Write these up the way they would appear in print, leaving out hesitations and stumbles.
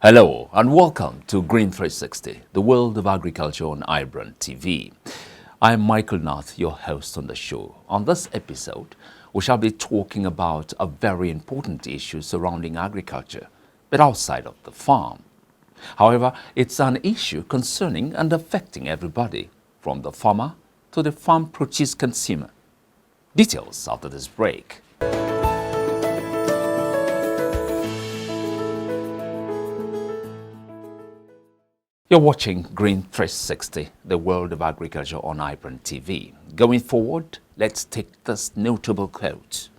Hello and welcome to Green 360, the world of agriculture on iBrandTV. I am Michael Nath, your host on the show. On this episode, we shall be talking about a very important issue surrounding agriculture, but outside of the farm. However, it's an issue concerning and affecting everybody, from the farmer to the farm produce consumer. Details after this break. You're watching Green 360, the world of agriculture on iBrandTV. Going forward, let's take this notable quote.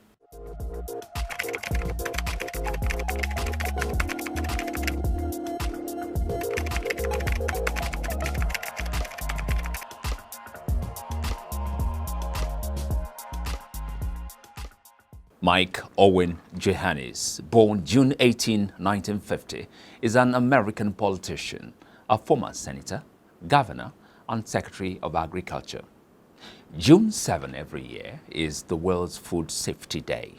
Mike Owen Johannis, born June 18, 1950, is an American politician, a former senator, governor, and secretary of agriculture. June 7 every year is the World's Food Safety Day.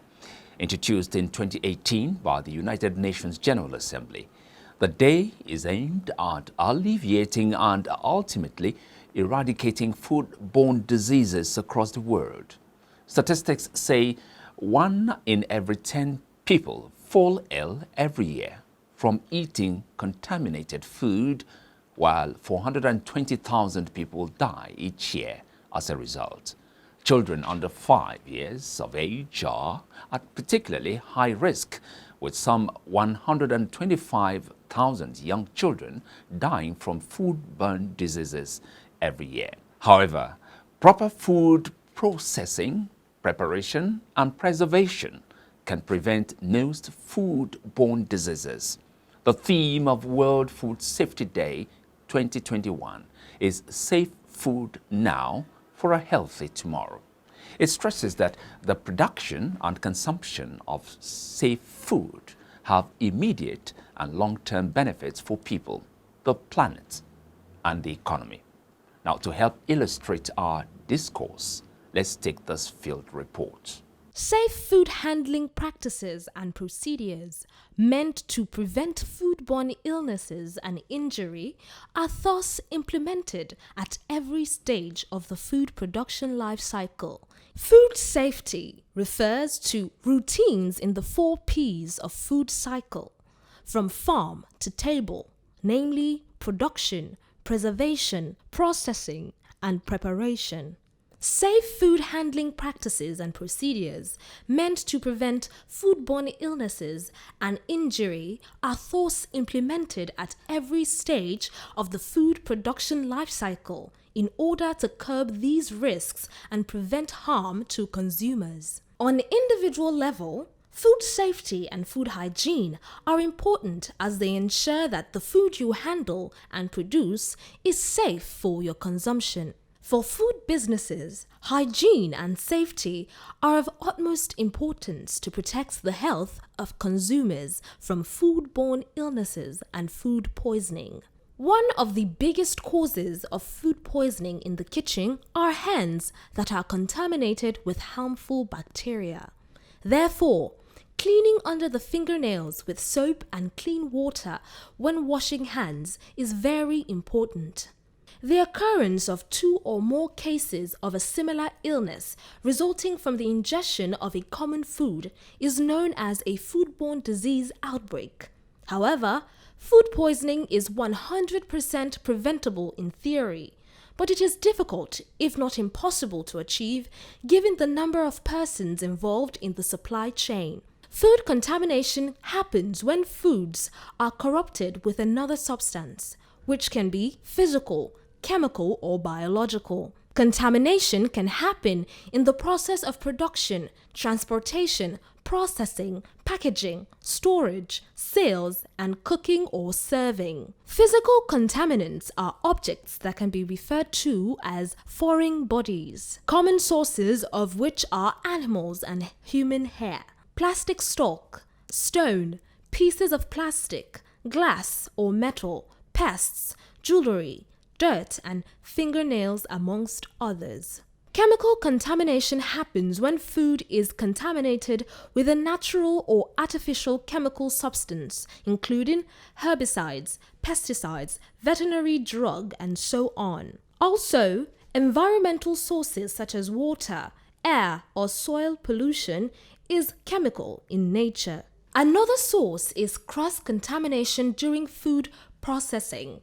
Introduced in 2018 by the United Nations General Assembly, the day is aimed at alleviating and ultimately eradicating food-borne diseases across the world. Statistics say 1 in every 10 people fall ill every year from eating contaminated food, while 420,000 people die each year as a result. Children under 5 years of age are at particularly high risk, with some 125,000 young children dying from food-borne diseases every year. However, proper food processing, preparation, and preservation can prevent most food-borne diseases. The theme of World Food Safety Day 2021 is Safe Food Now for a Healthy Tomorrow. It stresses that the production and consumption of safe food have immediate and long-term benefits for people, the planet, and the economy. Now, to help illustrate our discourse, let's take this field report. Safe food handling practices and procedures meant to prevent foodborne illnesses and injury are thus implemented at every stage of the food production life cycle. Food safety refers to routines in the 4 P's of food cycle, from farm to table, namely production, preservation, processing, and preparation. Safe food handling practices and procedures meant to prevent foodborne illnesses and injury are thus implemented at every stage of the food production life cycle in order to curb these risks and prevent harm to consumers. On an individual level, food safety and food hygiene are important as they ensure that the food you handle and produce is safe for your consumption. For food businesses, hygiene and safety are of utmost importance to protect the health of consumers from foodborne illnesses and food poisoning. One of the biggest causes of food poisoning in the kitchen are hands that are contaminated with harmful bacteria. Therefore, cleaning under the fingernails with soap and clean water when washing hands is very important. The occurrence of 2 or more cases of a similar illness resulting from the ingestion of a common food is known as a foodborne disease outbreak. However, food poisoning is 100% preventable in theory, but it is difficult, if not impossible, to achieve given the number of persons involved in the supply chain. Food contamination happens when foods are corrupted with another substance, which can be physical, chemical, or biological. Contamination can happen in the process of production, transportation, processing, packaging, storage, sales, and cooking or serving. Physical contaminants are objects that can be referred to as foreign bodies, common sources of which are animals and human hair, plastic stalk, stone, pieces of plastic, glass or metal, pests, jewelry, dirt, and fingernails, amongst others. Chemical contamination happens when food is contaminated with a natural or artificial chemical substance, including herbicides, pesticides, veterinary drug, and so on. Also, environmental sources such as water, air, or soil pollution is chemical in nature. Another source is cross-contamination during food processing,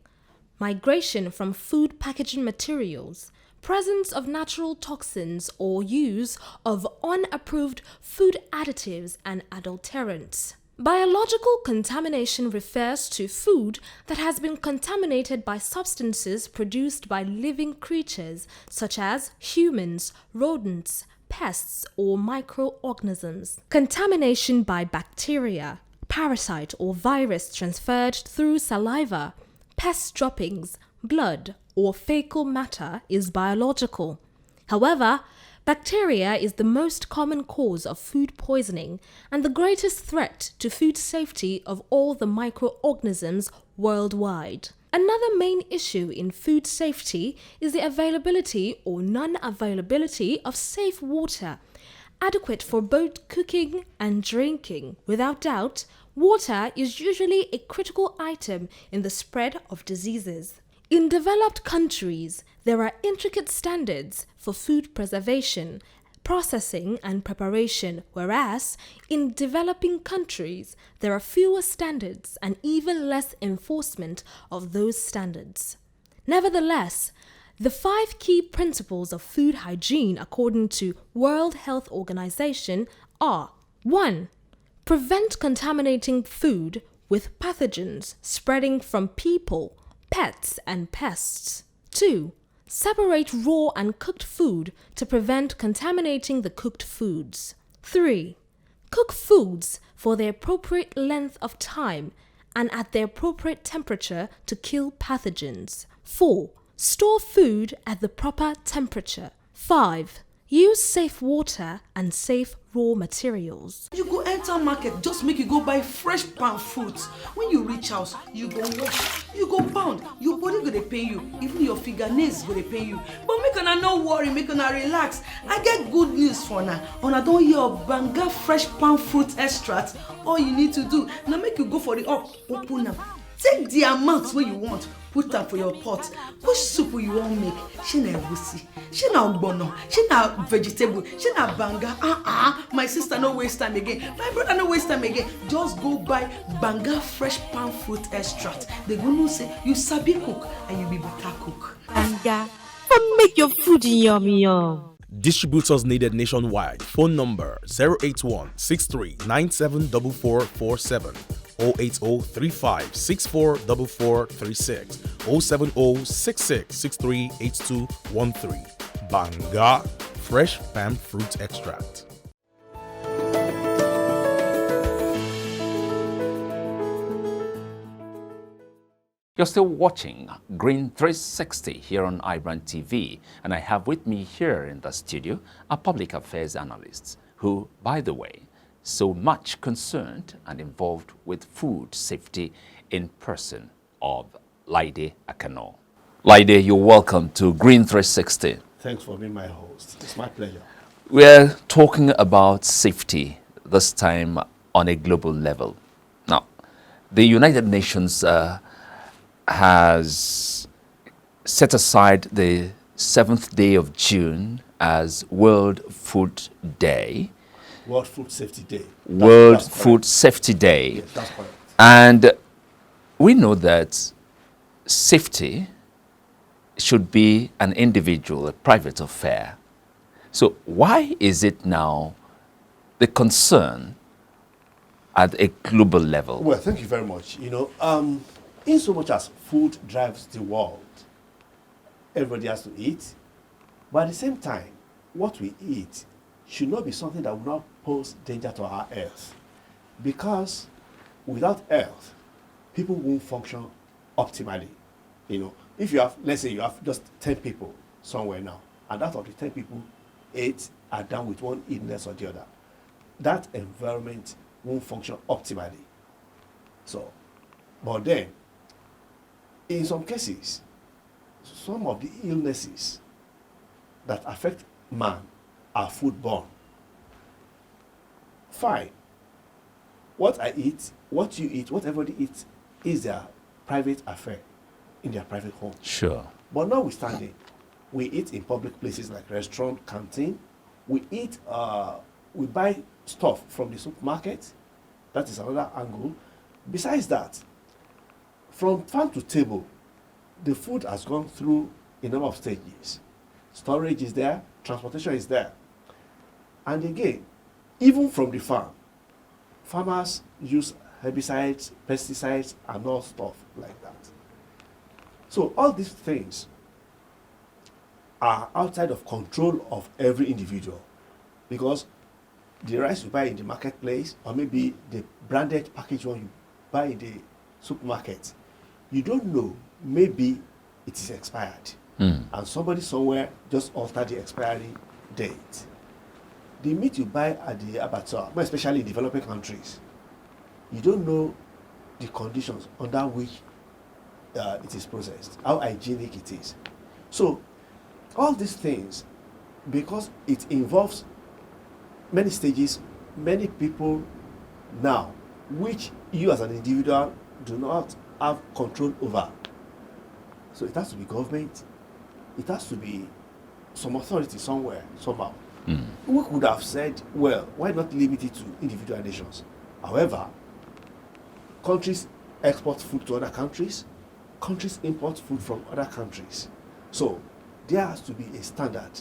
migration from food packaging materials, presence of natural toxins, or use of unapproved food additives and adulterants. Biological contamination refers to food that has been contaminated by substances produced by living creatures such as humans, rodents, pests, or microorganisms. Contamination by bacteria, parasite, or virus transferred through saliva, pest droppings, blood, or fecal matter is biological. However, bacteria is the most common cause of food poisoning and the greatest threat to food safety of all the microorganisms worldwide. Another main issue in food safety is the availability or non-availability of safe water, adequate for both cooking and drinking. Without doubt, water is usually a critical item in the spread of diseases. In developed countries, there are intricate standards for food preservation, processing, and preparation, whereas in developing countries, there are fewer standards and even less enforcement of those standards. Nevertheless, the 5 key principles of food hygiene according to World Health Organization are: 1. Prevent contaminating food with pathogens spreading from people, pets, and pests. 2. Separate raw and cooked food to prevent contaminating the cooked foods. 3. Cook foods for the appropriate length of time and at the appropriate temperature to kill pathogens. 4. Store food at the proper temperature. 5. Use safe water and safe raw materials. You go enter market, just make you go buy fresh palm fruits. When you reach house, you go wash, you go pound, your body go dey pain you, even your fingernails go dey pain you. But make una no worry, make una relax. I get good news for una. Una don hear of Banga fresh palm fruit extract. All you need to do na make you go for the up, open am. Take the amount wey you want, put am for your pot. Which soup you wan make? Shey na egusi, shey na ogbono, shey na vegetable, shey na banga. My sister no waste time again. My brother no waste time again. Just go buy Banga fresh palm fruit extract. They go know say you sabi cook and you be better cook. Banga, come make your food yummy yum. Distributors needed nationwide. Phone number 081 63 974447. 08035644436 07066638213. Banga fresh palm fruit extract. You're still watching Green 360 here on iBrandTV, and I have with me here in the studio a public affairs analyst who, by the way, so much concerned and involved with food safety in person of Laide Akano. Laide, you're welcome to Green 360. Thanks for being my host. It's my pleasure. We're talking about safety, this time on a global level. Now, the United Nations has set aside the 7th day of June as World Food Day. World Food Safety Day. World Food Safety Day. Yes, that's correct. And we know that safety should be an individual, a private affair. So why is it now the concern at a global level? Well, thank you very much. You know, in so much as food drives the world, everybody has to eat. But at the same time, what we eat should not be something that will not pose danger to our health. Because without health, people won't function optimally. You know, if you have, let's say you have just 10 people somewhere now, and out of the 10 people, 8 are down with one illness or the other, that environment won't function optimally. So, but then, in some cases, some of the illnesses that affect man are food-borne. Fine. What I eat, what you eat, what everybody eats is their private affair in their private home. Sure. But notwithstanding, we eat in public places like restaurant, canteen. We eat, we buy stuff from the supermarket. That is another angle. Besides that, from farm to table, the food has gone through a number of stages. Storage is there, transportation is there. And again, even from the farm, farmers use herbicides, pesticides, and all stuff like that. So all these things are outside of control of every individual, because the rice you buy in the marketplace, or maybe the branded package one you buy in the supermarket, you don't know, maybe it is expired. And somebody somewhere just altered the expiry date. The meat you buy at the abattoir, more especially in developing countries, you don't know the conditions under which it is processed, how hygienic it is. So all these things, because it involves many stages, many people now, which you as an individual do not have control over. So it has to be government, it has to be some authority somewhere, somehow. We could have said, well, why not limit it to individual nations? However, countries export food to other countries, countries import food from other countries. So there has to be a standard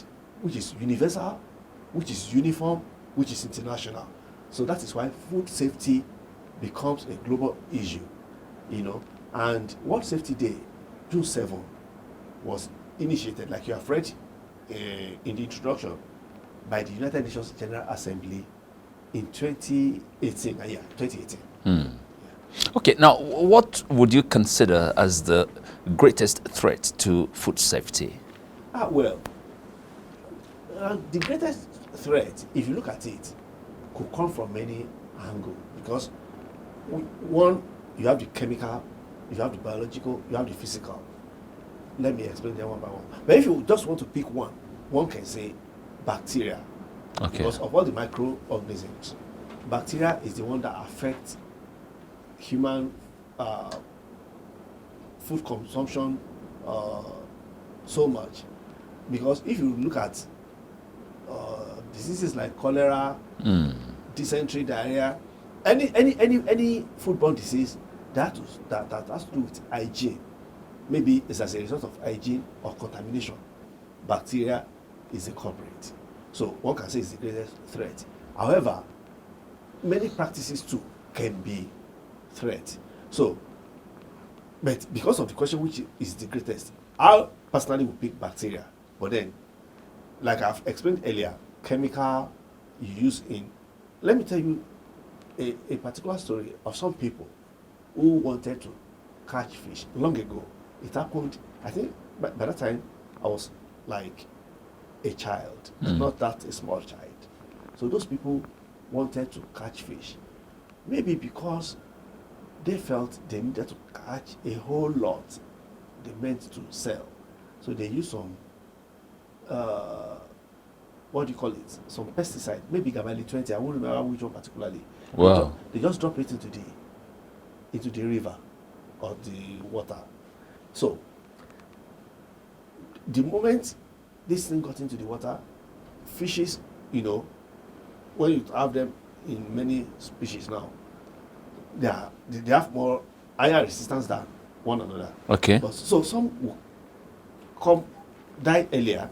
which is universal, which is uniform, which is international. So that is why food safety becomes a global issue, you know. And World Safety Day, June 7, was initiated, like you have read in the introduction, by the United Nations General Assembly in 2018. 2018. Okay, now what would you consider as the greatest threat to food safety? Well, the greatest threat, if you look at it, could come from many angles, because one, you have the chemical, you have the biological, you have the physical. Let me explain them one by one. But if you just want to pick one can say bacteria. Okay. Because of all the microorganisms, bacteria is the one that affects human food consumption so much. Because if you look at diseases like cholera, dysentery, diarrhea, any foodborne disease that has to do with hygiene, maybe it's as a result of hygiene or contamination, bacteria is the culprit. So one can say it's the greatest threat. However, many practices too can be threat. So, but because of the question which is the greatest, I personally would pick bacteria. But then, like I've explained earlier, chemical you use in, let me tell you a particular story of some people who wanted to catch fish long ago. It happened, I think by that time I was like a child, not that a small child. So those people wanted to catch fish, maybe because they felt they needed to catch a whole lot they meant to sell. So they used some what do you call it, some pesticide, maybe Gabali 20, I won't remember which one particularly. Wow. They just drop it into the river or the water. So the moment this thing got into the water, fishes, you know, when you have them in many species now, they have more higher resistance than one another. Okay. But, so some will die earlier,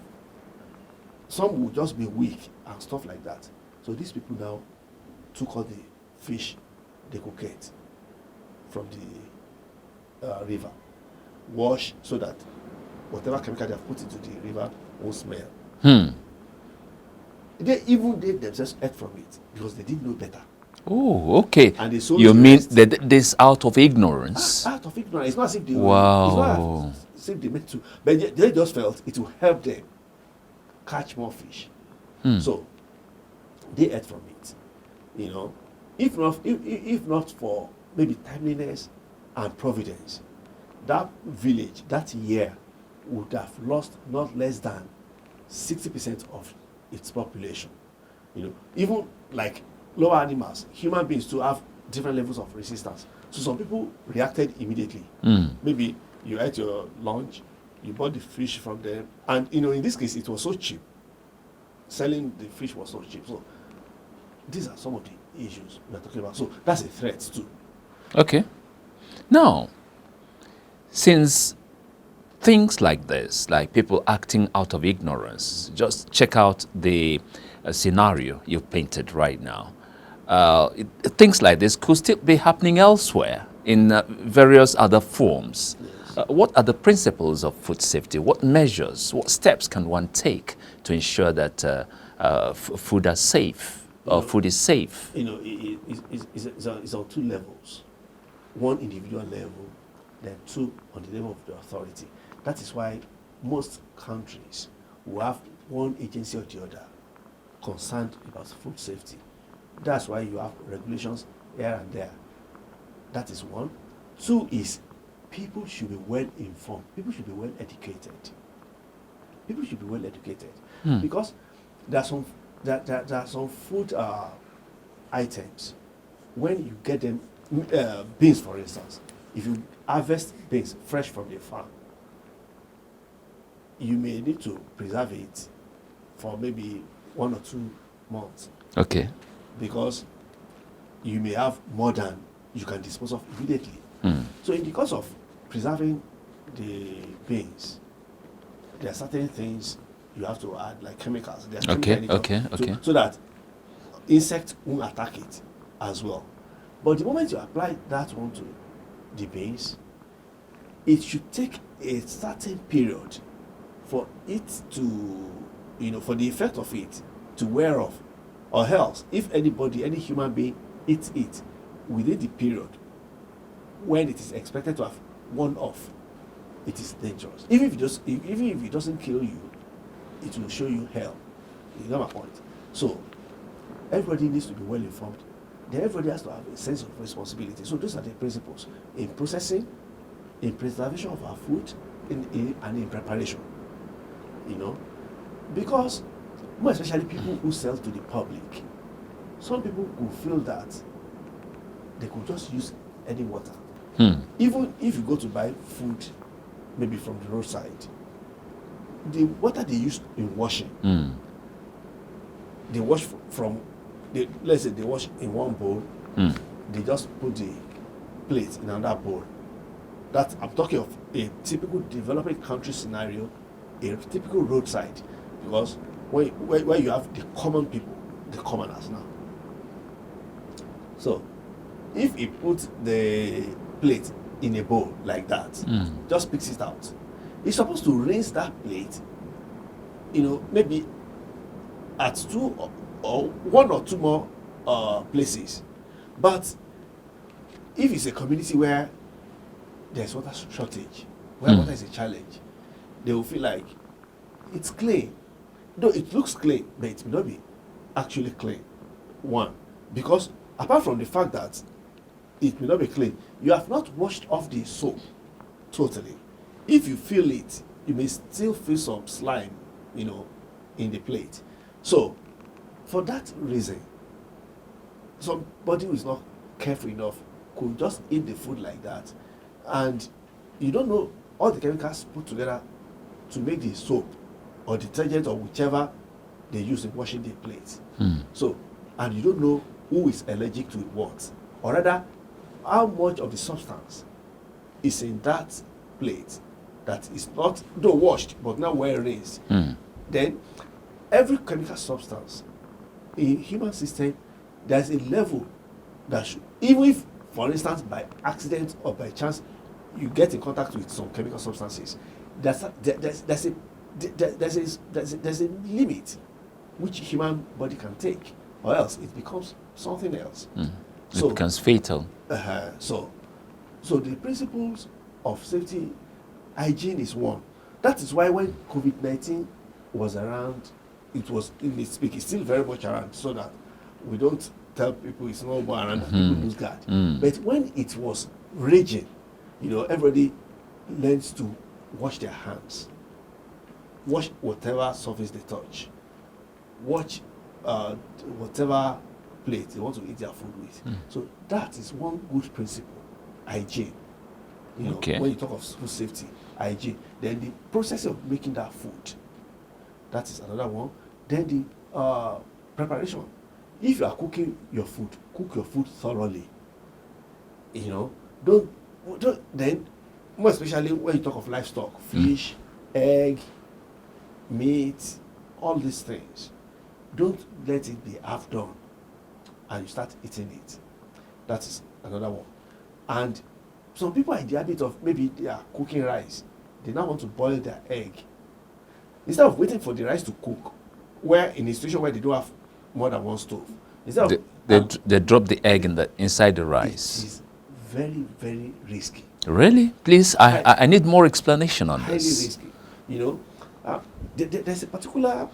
some will just be weak and stuff like that. So these people now took all the fish they could get from the river, wash so that whatever chemical they have put into the river won't smell. They themselves ate from it because they didn't know better. Oh, okay. And they sold you the mean rest. that this out of ignorance? Out of ignorance. It's not as if they Wow. It's not as if they meant to. But they just felt it will help them catch more fish. So they ate from it. You know, if not for maybe timeliness and providence, that village that year would have lost not less than 60% of its population. Even like lower animals, human beings too have different levels of resistance. So some people reacted immediately. Maybe you ate your lunch, you bought the fish from them, and in this case it was so cheap. Selling the fish was so cheap. So these are some of the issues we're talking about. So that's a threat too. Okay. Now, since things like this, like people acting out of ignorance, just check out the scenario you've painted right now. Things like this could still be happening elsewhere in various other forms. What are the principles of food safety? What measures, what steps can one take to ensure that food are safe, or food is safe? It's on two levels. One, individual level, then two, on the level of the authority. That is why most countries will have one agency or the other concerned about food safety. That's why you have regulations here and there. That is one. Two is people should be well informed. People should be well educated. People should be well educated because there are some food items when you get them, beans for instance. If you harvest beans fresh from the farm, you may need to preserve it for maybe 1 or 2 months. Okay. Because you may have more than you can dispose of immediately. So in the course of preserving the beans, there are certain things you have to add, like chemicals. Okay. So that insects won't attack it as well. But the moment you apply that one to the beans, it should take a certain period for it to, for the effect of it to wear off. Or else, if any human being eats it within the period when it is expected to have worn off, it is dangerous. Even if it doesn't kill you, it will show you hell. You know my point? So, everybody needs to be well informed. Then everybody has to have a sense of responsibility. So those are the principles in processing, in preservation of our food, and in preparation. Because more especially people who sell to the public, some people will feel that they could just use any water. Even if you go to buy food, maybe from the roadside, the water they use in washing, they wash let's say they wash in one bowl, they just put the plate in another bowl. I'm talking of a typical developing country scenario, a typical roadside, because where you have the common people, the commoners now. So, if he puts the plate in a bowl like that, just picks it out, he's supposed to rinse that plate, maybe at 2 or 1 or 2 more places. But if it's a community where there's water shortage, where water is a challenge, they will feel like it's clean. Though it looks clean, but it may not be actually clean. One, because apart from the fact that it may not be clean, you have not washed off the soap totally. If you feel it, you may still feel some slime, in the plate. So, for that reason, somebody who is not careful enough could just eat the food like that, and you don't know all the chemicals put together to make the soap or detergent or whichever they use in washing the plate. So, and you don't know who is allergic to what, or rather, how much of the substance is in that plate that is not, though washed, but now well rinsed. Then, every chemical substance in human system, there's a level that should, even if, for instance, by accident or by chance, you get in contact with some chemical substances, there's a limit which human body can take, or else it becomes something else. It becomes fatal. So the principles of safety, hygiene is one. That is why when COVID-19 was around, it was in its peak. It's still very much around, so that we don't tell people it's no more around, people lose guard. But when it was raging, everybody learns to wash their hands, wash whatever surface they touch. watch whatever plate they want to eat their food with. So that is one good principle, hygiene. You know, Okay. when you talk of food safety, hygiene, then the process of making that food, that is another one. Then the preparation. If you are cooking your food, cook your food thoroughly. You know, don't then, more especially when you talk of livestock, fish, egg, meat, all these things. Don't let it be half done and you start eating it. That is another one. And some people are in the habit of, maybe they are cooking rice, they now want to boil their egg. Instead of waiting for the rice to cook, where in a situation where they don't have more than one stove, instead of They drop the egg inside the it rice. is very, very risky. Really? Please, I need more explanation on Highly this. risky. You know, there's a particular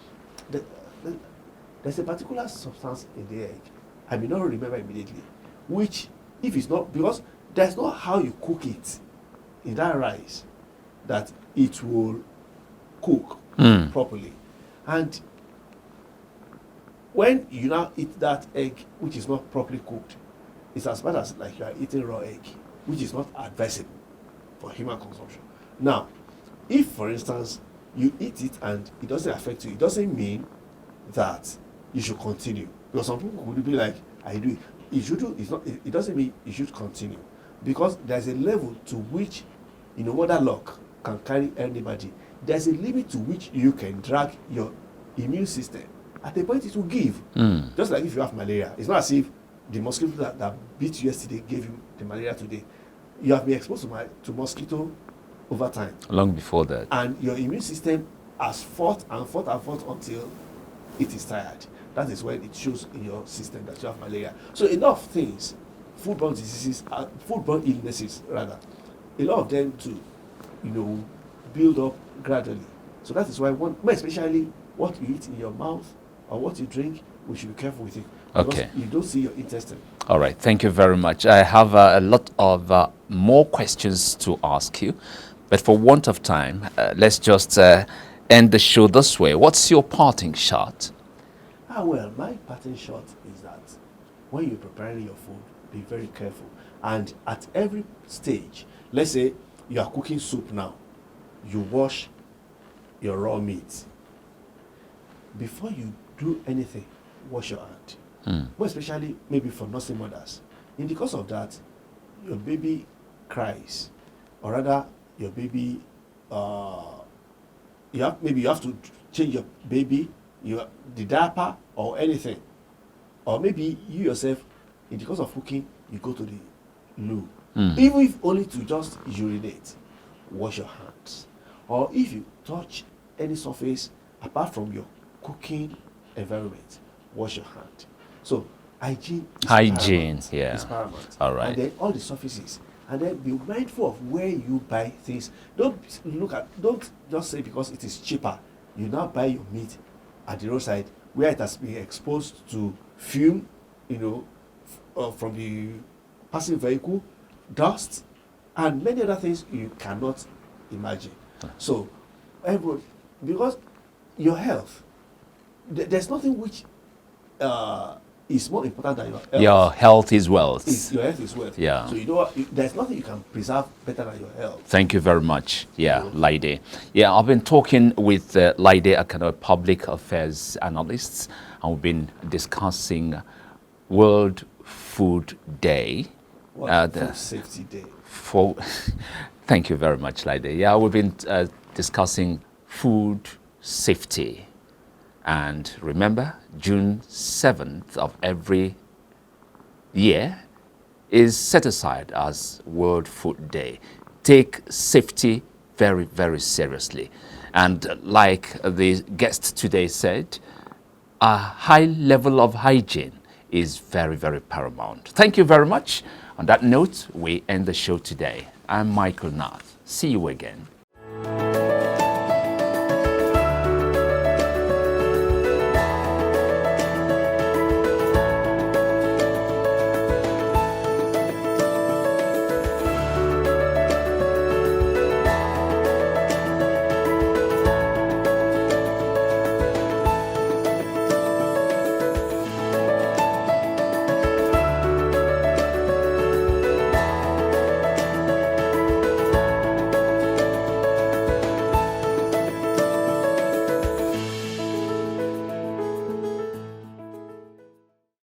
there's a particular substance in the egg. I may not remember immediately, which, if it's not, because there's not how you cook it in that rice that it will cook properly. And when you now eat that egg which is not properly cooked, it's as bad as like you are eating raw egg, which is not advisable for human consumption. Now, if for instance you eat it and it doesn't affect you, it doesn't mean that you should continue. Because some people would be like, I do it. You should do it's not it doesn't mean you should continue. Because there's a level to which, you know, mother luck can carry anybody. There's a limit to which you can drag your immune system. At a point it will give. Just like if you have malaria. It's not as if the mosquito that beat you yesterday gave you the malaria today. You have been exposed to mosquito over time. Long before that. And your immune system has fought and fought and fought until it is tired. That is when it shows in your system that you have malaria. So a lot of things, foodborne diseases, foodborne illnesses rather, a lot of them to, you know, build up gradually. So that is why especially what you eat in your mouth or what you drink, we should be careful with it. Okay. You don't see your intestine. All right. Thank you very much. I have a lot of more questions to ask you, but for want of time, let's just end the show this way. What's your parting shot? Well, my parting shot is that when you're preparing your food, be very careful. And at every stage, let's say you are cooking soup now, you wash your raw meat. Before you do anything, wash your hand. More especially maybe for nursing mothers. In the course of that, your baby cries, or rather your baby, you have to change your baby, the diaper or anything. Or maybe you yourself, in the course of cooking, you go to the loo. Even if only to just urinate, wash your hands. Or if you touch any surface apart from your cooking environment, wash your hand. So hygiene is paramount. Yeah. Is paramount. All right. And then all the surfaces. And then be mindful of where you buy things. Don't just say because it is cheaper, you now buy your meat at the roadside where it has been exposed to fume, you know, from the passing vehicle, dust, and many other things you cannot imagine. So, because your health, there's nothing which is more important than your health. Your health is wealth. Your health is wealth. Yeah. So there's nothing you can preserve better than your health. Thank you very much. Yeah, Laide. Yeah, I've been talking with Laide Akano, public affairs analysts, and we've been discussing World Food Day. Food Safety Day. Thank you very much, Laide. Yeah, we've been discussing food safety. And remember, June 7th of every year is set aside as World Food Day. Take safety very, very seriously. And like the guest today said, a high level of hygiene is very, very paramount. Thank you very much. On that note, we end the show today. I'm Michael Nath. See you again.